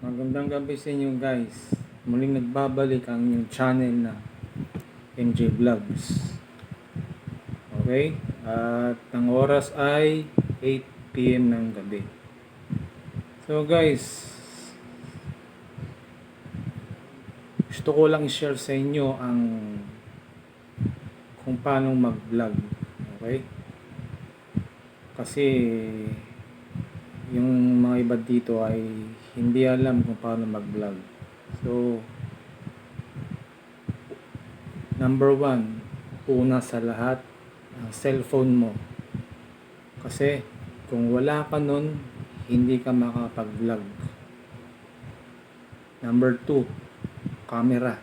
Magandang gabi sa inyo guys. Muling nagbabalik ang inyong channel na MJ Vlogs. Okay? At ang oras ay 8 PM ng gabi. So guys, gusto ko lang i-share sa inyo ang kung paano mag-vlog. Okay? Kasi yung mga iba dito ay hindi alam kung paano mag-vlog. So, number 1, una sa lahat, ang cellphone mo. Kasi kung wala ka nun, hindi ka makapag-vlog. Number 2, camera.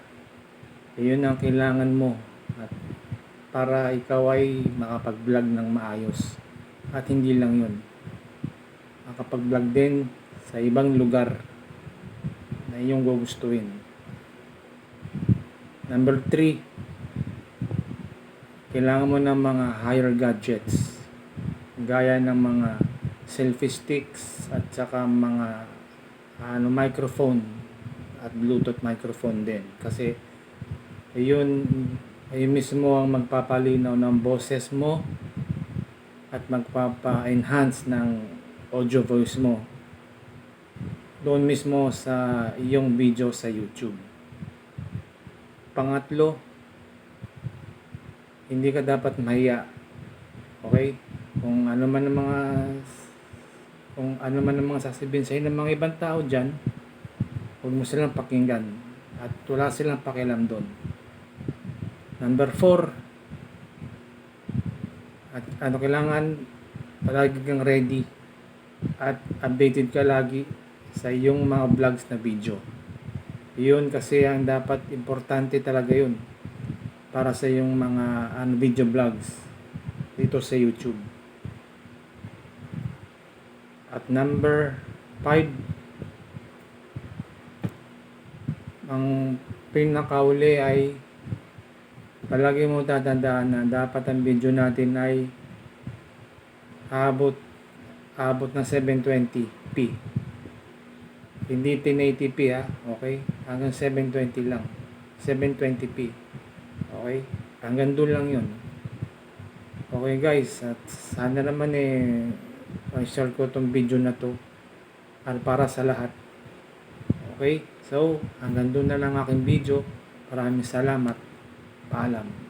Iyon ang kailangan mo at para ikaw ay makapag-vlog ng maayos. At hindi lang yun, makapag-vlog din sa ibang lugar na iyong gugustuhin. Number 3, kailangan mo ng mga higher gadgets gaya ng mga selfie sticks at saka mga microphone at bluetooth microphone din, kasi ayun mismo ang magpapalinaw ng boses mo at magpapa-enhance ng audio voice mo doon mismo sa iyong video sa YouTube. Pangatlo, hindi ka dapat mahiya. Okay? Kung ano man ang mga sasabihin sa'yo ng mga ibang tao dyan, huwag mo silang pakinggan at wala silang pakialam doon. Number 4, at kailangan palagi kang ready at updated ka lagi sa iyong mga vlogs na video. Yun kasi ang dapat, importante talaga yun para sa iyong mga video vlogs dito sa YouTube. At number 5, ang pinakauli ay palagi mo tatandaan na dapat ang video natin ay abot ng 720p. Hindi 1080p okay? Hanggang 720 lang. 720p. Okay? Hanggang doon lang yun. Okay guys, at sana naman i-share ko tong video na to para sa lahat. Okay? So, hanggang doon na lang aking video. Maraming salamat. Paalam.